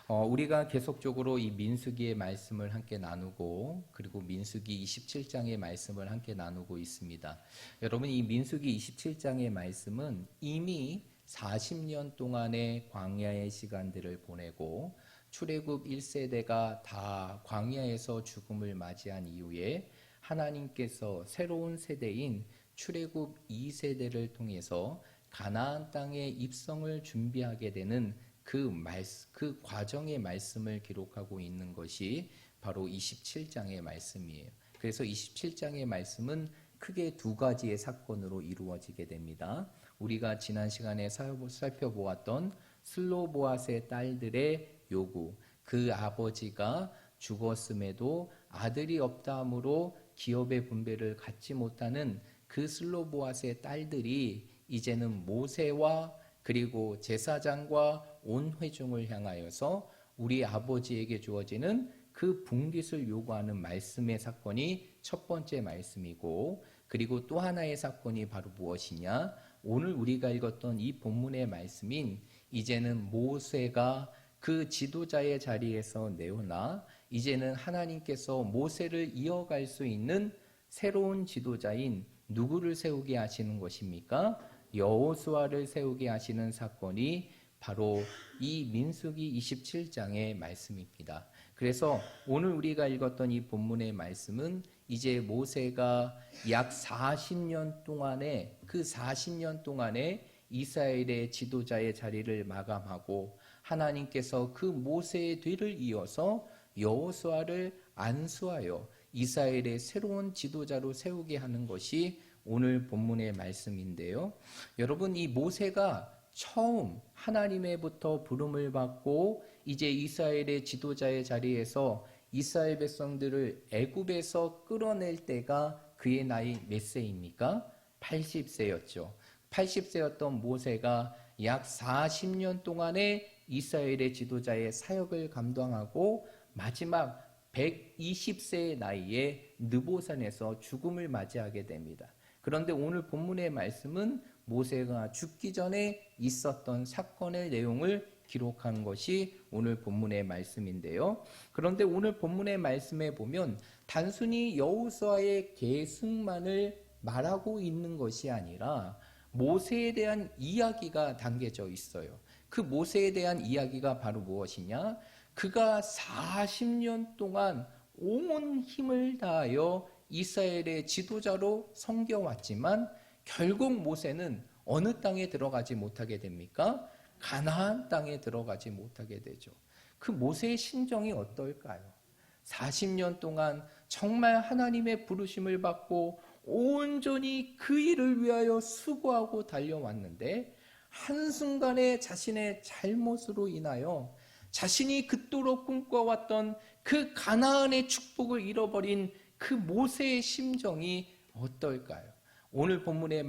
우리가 계속적으로 이 민수기의 말씀을 함께 나누고 그리고 민수기 27장의 말씀을 함께 나누고 있습니다. 여러분, 이 민수기 27장의 말씀은 이미 40년 동안의 광야의 시간들을 보내고 출애굽 1세대가 다 광야에서 죽음을 맞이한 이후에 하나님께서 새로운 세대인 출애굽 2세대를 통해서 가나안 땅의 입성을 준비하게 되는 그 과정의 말씀을 기록하고 있는 것이 바로 27장의 말씀이에요. 그래서 27장의 말씀은 크게 두 가지의 사건으로 이루어지게 됩니다. 우리가 지난 시간에 살펴보았던 슬로보앗의 딸들의 요구, 그 아버지가 죽었음에도 아들이 없다 함으로 기업의 분배를 갖지 못하는 그 슬로보앗의 딸들이 이제는 모세와 그리고 제사장과 온 회중을 향하여서 우리 아버지에게 주어지는 그 분깃을 요구하는 말씀의 사건이 첫 번째 말씀이고, 그리고 또 하나의 사건이 바로 무엇이냐? 오늘 우리가 읽었던 이 본문의 말씀인 이제는 모세가 그 지도자의 자리에서 내어나 이제는 하나님께서 모세를 이어갈 수 있는 새로운 지도자인 누구를 세우게 하시는 것입니까? 여호수아를 세우게 하시는 사건이 바로 이 민수기 27장의 말씀입니다. 그래서 오늘 우리가 읽었던 이 본문의 말씀은 이제 모세가 약 40년 동안에 그 40년 동안에 이스라엘의 지도자의 자리를 마감하고 하나님께서 그 모세의 뒤를 이어서 여호수아를 안수하여 이스라엘의 새로운 지도자로 세우게 하는 것이 오늘 본문의 말씀인데요. 여러분, 이 모세가 처음 하나님의부터 부름을 받고 이제 이스라엘의 지도자의 자리에서 이스라엘 백성들을 애굽에서 끌어낼 때가 그의 나이 몇 세입니까? 80세였죠. 80세였던 모세가 약 40년 동안의 이스라엘의 지도자의 사역을 감당하고 마지막 120세의 나이에 느보산에서 죽음을 맞이하게 됩니다. 그런데 오늘 본문의 말씀은 모세가 죽기 전에 있었던 사건의 내용을 기록한 것이 오늘 본문의 말씀인데요. 그런데 오늘 본문의 말씀에 보면 단순히 여호수아의 계승만을 말하고 있는 것이 아니라 모세에 대한 이야기가 담겨져 있어요. 그 모세에 대한 이야기가 바로 무엇이냐? 그가 40년 동안 온 힘을 다하여 이스라엘의 지도자로 섬겨왔지만 결국 모세는 어느 땅에 들어가지 못하게 됩니까? 가나안 땅에 들어가지 못하게 되죠. 그 모세의 심정이 어떨까요? 40년 동안 정말 하나님의 부르심을 받고 온전히 그 일을 위하여 수고하고 달려왔는데 한순간에 자신의 잘못으로 인하여 자신이 그토록 꿈꿔왔던 그 가나안의 축복을 잃어버린 그 모세의 심정이 어떨까요? 오늘 본문의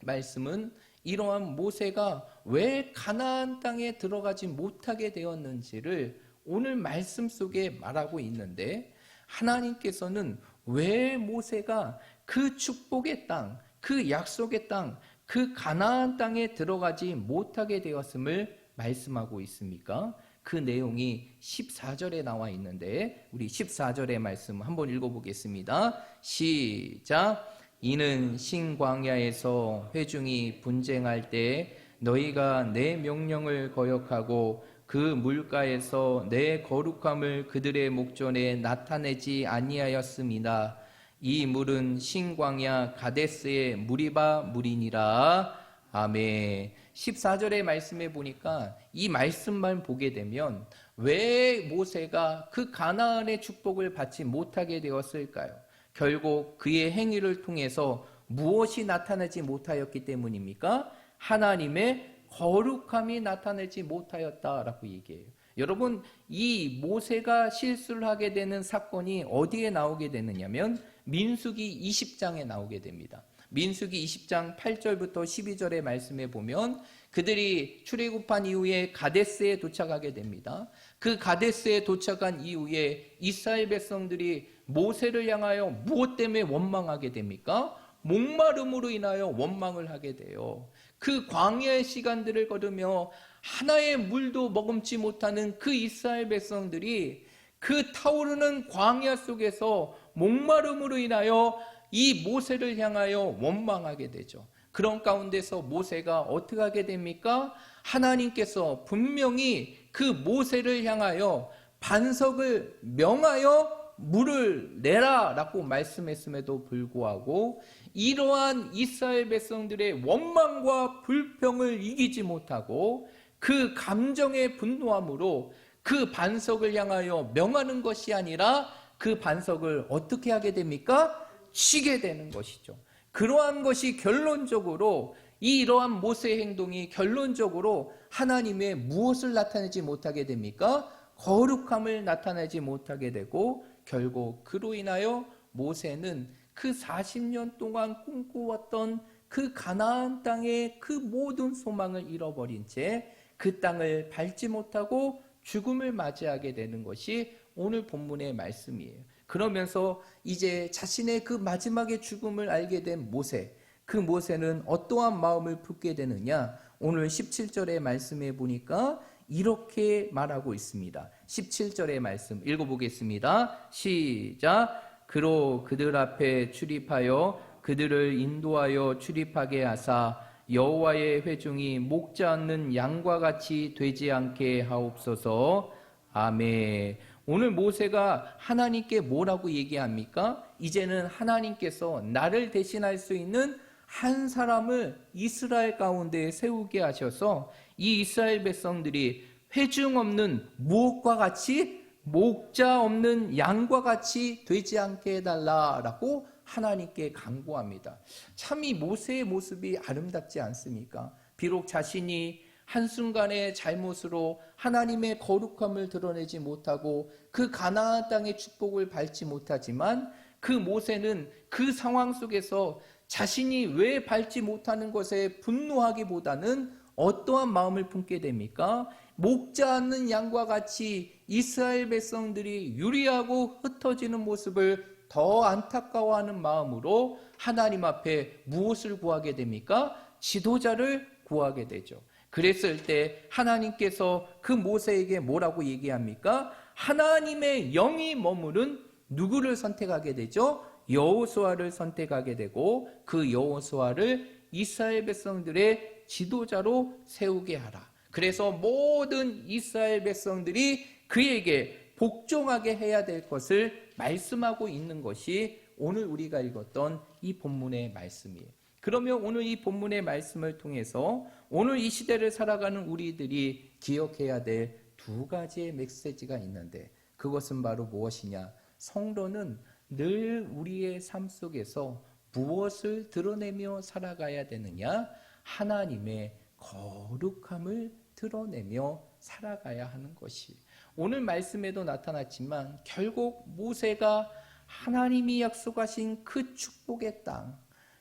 말씀은 이러한 모세가 왜 가나안 땅에 들어가지 못하게 되었는지를 오늘 말씀 속에 말하고 있는데, 하나님께서는 왜 모세가 그 축복의 땅, 그 약속의 땅, 그 가나안 땅에 들어가지 못하게 되었음을 말씀하고 있습니까? 그 내용이 14절에 나와 있는데 우리 14절의 말씀 한번 읽어보겠습니다. 시작. 이는 신광야에서 회중이 분쟁할 때 너희가 내 명령을 거역하고 그 물가에서 내 거룩함을 그들의 목전에 나타내지 아니하였음이나 이 물은 신광야 가데스의 무리바 물이니라. 아멘. 14절의 말씀에 보니까 이 말씀만 보게 되면 왜 모세가 그 가나안의 축복을 받지 못하게 되었을까요? 결국 그의 행위를 통해서 무엇이 나타나지 못하였기 때문입니까? 하나님의 거룩함이 나타나지 못하였다라고 얘기해요. 여러분, 이 모세가 실수를 하게 되는 사건이 어디에 나오게 되느냐면 민수기 20장에 나오게 됩니다. 민수기 20장 8절부터 12절의 말씀에 보면 그들이 출애굽한 이후에 가데스에 도착하게 됩니다. 그 가데스에 도착한 이후에 이스라엘 백성들이 모세를 향하여 무엇 때문에 원망하게 됩니까? 목마름으로 인하여 원망을 하게 돼요. 그 광야의 시간들을 걸으며 하나의 물도 머금지 못하는 그 이스라엘 백성들이 그 타오르는 광야 속에서 목마름으로 인하여 이 모세를 향하여 원망하게 되죠. 그런 가운데서 모세가 어떻게 하게 됩니까? 하나님께서 분명히 그 모세를 향하여 반석을 명하여 물을 내라 라고 말씀했음에도 불구하고 이러한 이스라엘 백성들의 원망과 불평을 이기지 못하고 그 감정의 분노함으로 그 반석을 향하여 명하는 것이 아니라 그 반석을 어떻게 하게 됩니까? 치게 되는 것이죠. 그러한 것이 결론적으로 이러한 모세의 행동이 결론적으로 하나님의 무엇을 나타내지 못하게 됩니까? 거룩함을 나타내지 못하게 되고 결국 그로 인하여 모세는 그 40년 동안 꿈꾸었던 그 가나안 땅의 그 모든 소망을 잃어버린 채 그 땅을 밟지 못하고 죽음을 맞이하게 되는 것이 오늘 본문의 말씀이에요. 그러면서 이제 자신의 그 마지막의 죽음을 알게 된 모세, 그 모세는 어떠한 마음을 품게 되느냐? 오늘 17절의 말씀에 보니까 이렇게 말하고 있습니다. 17절의 말씀 읽어보겠습니다. 시작. 그로 그들 앞에 출입하여 그들을 인도하여 출입하게 하사 여호와의 회중이 목자 없는 양과 같이 되지 않게 하옵소서. 아멘. 오늘 모세가 하나님께 뭐라고 얘기합니까? 이제는 하나님께서 나를 대신할 수 있는 한 사람을 이스라엘 가운데 세우게 하셔서 이 이스라엘 백성들이 회중 없는 무엇과 같이 목자 없는 양과 같이 되지 않게 해달라라고 하나님께 간구합니다. 참 이 모세의 모습이 아름답지 않습니까? 비록 자신이 한순간의 잘못으로 하나님의 거룩함을 드러내지 못하고 그 가나안 땅의 축복을 밟지 못하지만 그 모세는 그 상황 속에서 자신이 왜 밟지 못하는 것에 분노하기보다는 어떠한 마음을 품게 됩니까? 목자 없는 양과 같이 이스라엘 백성들이 유리하고 흩어지는 모습을 더 안타까워하는 마음으로 하나님 앞에 무엇을 구하게 됩니까? 지도자를 구하게 되죠. 그랬을 때 하나님께서 그 모세에게 뭐라고 얘기합니까? 하나님의 영이 머무른 누구를 선택하게 되죠? 여호수아를 선택하게 되고 그 여호수아를 이스라엘 백성들의 지도자로 세우게 하라. 그래서 모든 이스라엘 백성들이 그에게 복종하게 해야 될 것을 말씀하고 있는 것이 오늘 우리가 읽었던 이 본문의 말씀이에요. 그러면 오늘 이 본문의 말씀을 통해서 오늘 이 시대를 살아가는 우리들이 기억해야 될 두 가지의 메시지가 있는데 그것은 바로 무엇이냐? 성도는 늘 우리의 삶 속에서 무엇을 드러내며 살아가야 되느냐? 하나님의 거룩함을 드러내며 살아가야 하는 것이 오늘 말씀에도 나타났지만 결국 모세가 하나님이 약속하신 그 축복의 땅,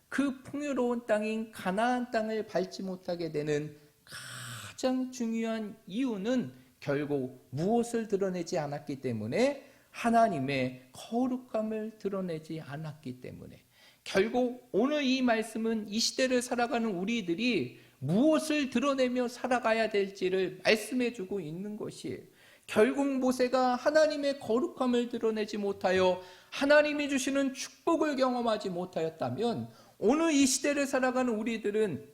그 풍요로운 땅인 가나안 땅을 밟지 못하게 되는 가장 중요한 이유는 결국 무엇을 드러내지 않았기 때문에 하나님의 거룩함을 드러내지 않았기 때문에 결국 오늘 이 말씀은 이 시대를 살아가는 우리들이 무엇을 드러내며 살아가야 될지를 말씀해주고 있는 것이에요. 결국 모세가 하나님의 거룩함을 드러내지 못하여 하나님이 주시는 축복을 경험하지 못하였다면 오늘 이 시대를 살아가는 우리들은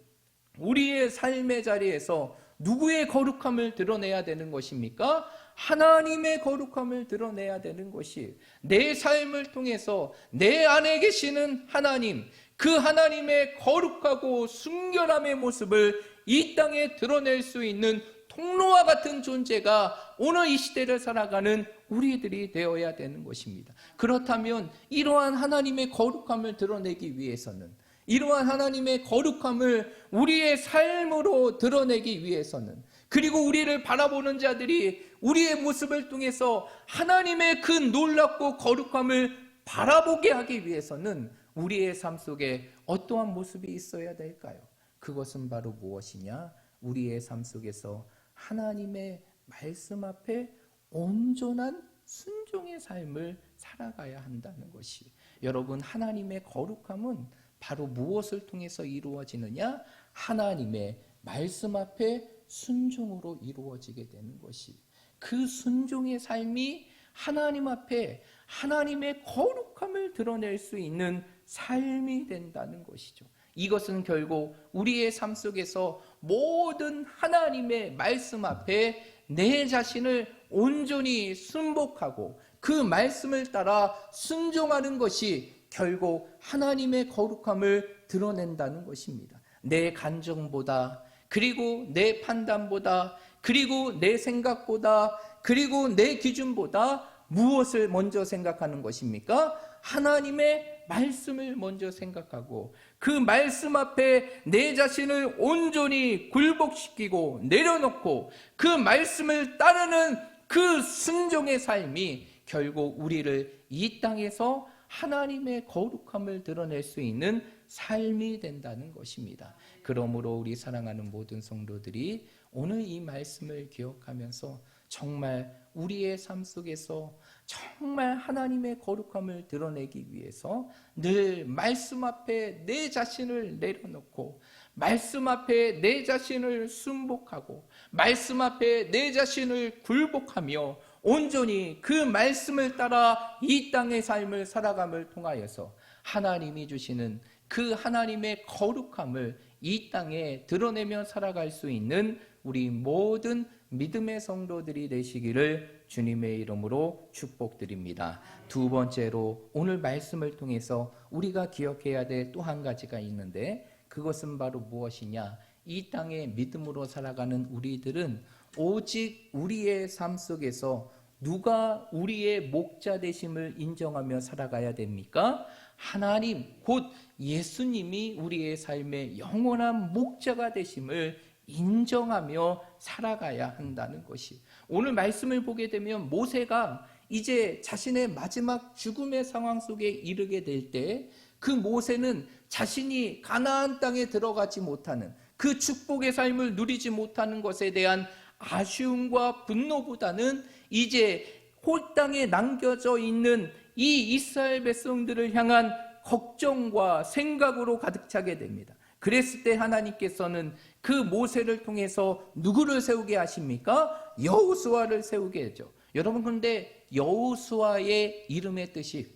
우리의 삶의 자리에서 누구의 거룩함을 드러내야 되는 것입니까? 하나님의 거룩함을 드러내야 되는 것이 내 삶을 통해서 내 안에 계시는 하나님, 그 하나님의 거룩하고 순결함의 모습을 이 땅에 드러낼 수 있는 통로와 같은 존재가 오늘 이 시대를 살아가는 우리들이 되어야 되는 것입니다. 그렇다면 이러한 하나님의 거룩함을 드러내기 위해서는 이러한 하나님의 거룩함을 우리의 삶으로 드러내기 위해서는 그리고 우리를 바라보는 자들이 우리의 모습을 통해서 하나님의 그 놀랍고 거룩함을 바라보게 하기 위해서는 우리의 삶 속에 어떠한 모습이 있어야 될까요? 그것은 바로 무엇이냐? 우리의 삶 속에서 하나님의 말씀 앞에 온전한 순종의 삶을 살아가야 한다는 것이 여러분 하나님의 거룩함은 바로 무엇을 통해서 이루어지느냐? 하나님의 말씀 앞에 순종으로 이루어지게 되는 것이, 그 순종의 삶이 하나님 앞에 하나님의 거룩함을 드러낼 수 있는 삶이 된다는 것이죠. 이것은 결국 우리의 삶 속에서 모든 하나님의 말씀 앞에 내 자신을 온전히 순복하고 그 말씀을 따라 순종하는 것이 결국 하나님의 거룩함을 드러낸다는 것입니다. 내 감정보다, 그리고 내 판단보다, 그리고 내 생각보다, 그리고 내 기준보다 무엇을 먼저 생각하는 것입니까? 하나님의 말씀을 먼저 생각하고 그 말씀 앞에 내 자신을 온전히 굴복시키고 내려놓고 그 말씀을 따르는 그 순종의 삶이 결국 우리를 이 땅에서 하나님의 거룩함을 드러낼 수 있는 삶이 된다는 것입니다. 그러므로 우리 사랑하는 모든 성도들이 오늘 이 말씀을 기억하면서 정말 우리의 삶 속에서 정말 하나님의 거룩함을 드러내기 위해서 늘 말씀 앞에 내 자신을 내려놓고 말씀 앞에 내 자신을 순복하고 말씀 앞에 내 자신을 굴복하며 온전히 그 말씀을 따라 이 땅의 삶을 살아감을 통하여서 하나님이 주시는 그 하나님의 거룩함을 이 땅에 드러내며 살아갈 수 있는 우리 모든 믿음의 성도들이 되시기를 주님의 이름으로 축복드립니다. 두 번째로 오늘 말씀을 통해서 우리가 기억해야 될 또 한 가지가 있는데 그것은 바로 무엇이냐? 이 땅에 믿음으로 살아가는 우리들은 오직 우리의 삶 속에서 누가 우리의 목자 되심을 인정하며 살아가야 됩니까? 하나님 곧 예수님이 우리의 삶의 영원한 목자가 되심을 인정하며 살아가야 한다는 것이, 오늘 말씀을 보게 되면 모세가 이제 자신의 마지막 죽음의 상황 속에 이르게 될 때 그 모세는 자신이 가나안 땅에 들어가지 못하는 그 축복의 삶을 누리지 못하는 것에 대한 아쉬움과 분노보다는 이제 홀땅에 남겨져 있는 이 이스라엘 백성들을 향한 걱정과 생각으로 가득 차게 됩니다. 그랬을 때 하나님께서는 그 모세를 통해서 누구를 세우게 하십니까? 여호수아를 세우게 하죠. 여러분, 그런데 여호수아의 이름의 뜻이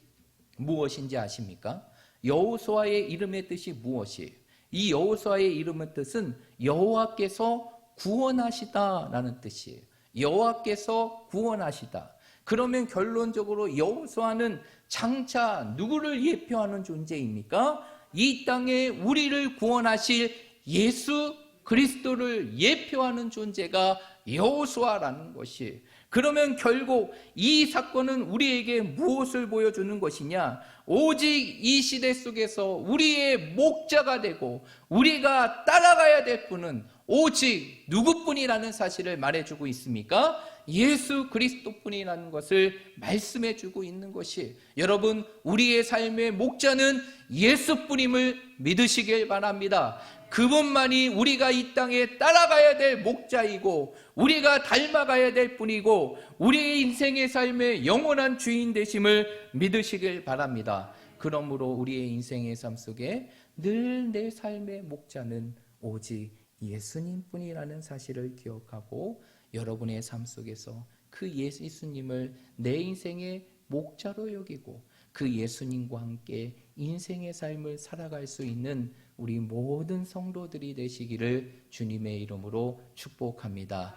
무엇인지 아십니까? 여호수아의 이름의 뜻이 무엇이에요? 이 여호수아의 이름의 뜻은 여호와께서 구원하시다라는 뜻이에요. 여호와께서 구원하시다. 그러면 결론적으로 여호수아는 장차 누구를 예표하는 존재입니까? 이 땅에 우리를 구원하실 예수 그리스도를 예표하는 존재가 여호수아라는 것이에요. 그러면 결국 이 사건은 우리에게 무엇을 보여주는 것이냐? 오직 이 시대 속에서 우리의 목자가 되고 우리가 따라가야 될 분은 오직 누구뿐이라는 사실을 말해주고 있습니까? 예수 그리스도뿐이라는 것을 말씀해주고 있는 것이, 여러분, 우리의 삶의 목자는 예수뿐임을 믿으시길 바랍니다. 그분만이 우리가 이 땅에 따라가야 될 목자이고 우리가 닮아가야 될 분이고 우리의 인생의 삶의 영원한 주인 되심을 믿으시길 바랍니다. 그러므로 우리의 인생의 삶 속에 늘 내 삶의 목자는 오직 예수님뿐이라는 사실을 기억하고 여러분의 삶 속에서 그 예수님을 내 인생의 목자로 여기고 그 예수님과 함께 인생의 삶을 살아갈 수 있는 우리 모든 성도들이 되시기를 주님의 이름으로 축복합니다.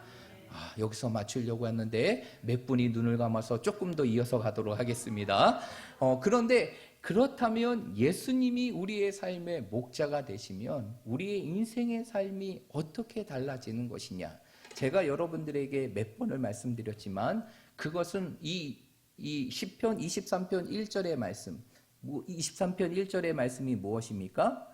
여기서 맞추려고 했는데 몇 분이 눈을 감아서 조금 더 이어서 가도록 하겠습니다. 그런데 그렇다면 예수님이 우리의 삶의 목자가 되시면 우리의 인생의 삶이 어떻게 달라지는 것이냐? 제가 여러분들에게 몇 번을 말씀드렸지만 그것은 이 시편 23편 1절의 말씀, 23편 1절의 말씀이 무엇입니까?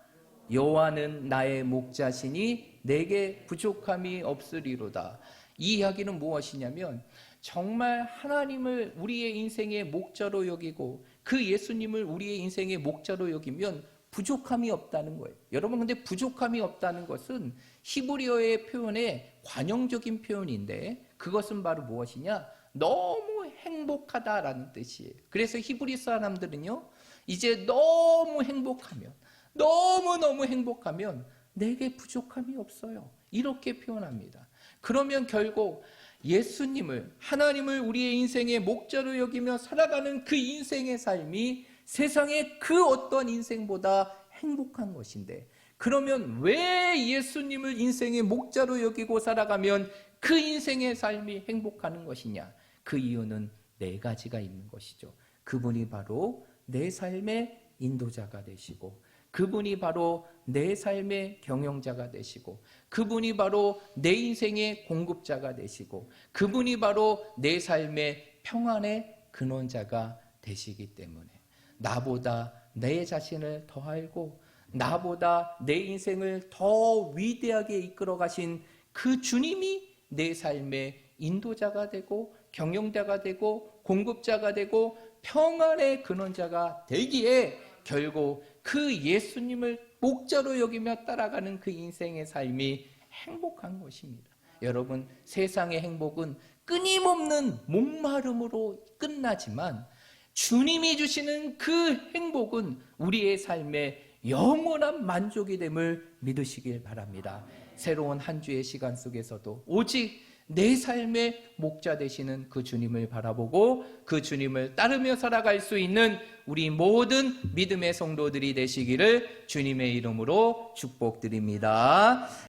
여호와는 나의 목자시니 내게 부족함이 없으리로다. 이 이야기는 무엇이냐면 정말 하나님을 우리의 인생의 목자로 여기고 그 예수님을 우리의 인생의 목자로 여기면 부족함이 없다는 거예요. 여러분, 근데 부족함이 없다는 것은 히브리어의 표현의 관용적인 표현인데 그것은 바로 무엇이냐? 너무 행복하다라는 뜻이에요. 그래서 히브리 사람들은요, 이제 너무 행복하면, 너무너무 행복하면 내게 부족함이 없어요. 이렇게 표현합니다. 그러면 결국 예수님을, 하나님을 우리의 인생의 목자로 여기며 살아가는 그 인생의 삶이 세상의 그 어떤 인생보다 행복한 것인데, 그러면 왜 예수님을 인생의 목자로 여기고 살아가면 그 인생의 삶이 행복하는 것이냐? 그 이유는 네 가지가 있는 것이죠. 그분이 바로 내 삶의 인도자가 되시고, 그분이 바로 내 삶의 경영자가 되시고, 그분이 바로 내 인생의 공급자가 되시고, 그분이 바로 내 삶의 평안의 근원자가 되시기 때문에, 나보다 내 자신을 더 알고 나보다 내 인생을 더 위대하게 이끌어 가신 그 주님이 내 삶의 인도자가 되고 경영자가 되고 공급자가 되고 평안의 근원자가 되기에, 결국 그 예수님을 목자로 여기며 따라가는 그 인생의 삶이 행복한 것입니다. 여러분, 세상의 행복은 끊임없는 목마름으로 끝나지만 주님이 주시는 그 행복은 우리의 삶의 영원한 만족이 됨을 믿으시길 바랍니다. 새로운 한 주의 시간 속에서도 오직 내 삶의 목자 되시는 그 주님을 바라보고 그 주님을 따르며 살아갈 수 있는 우리 모든 믿음의 성도들이 되시기를 주님의 이름으로 축복드립니다.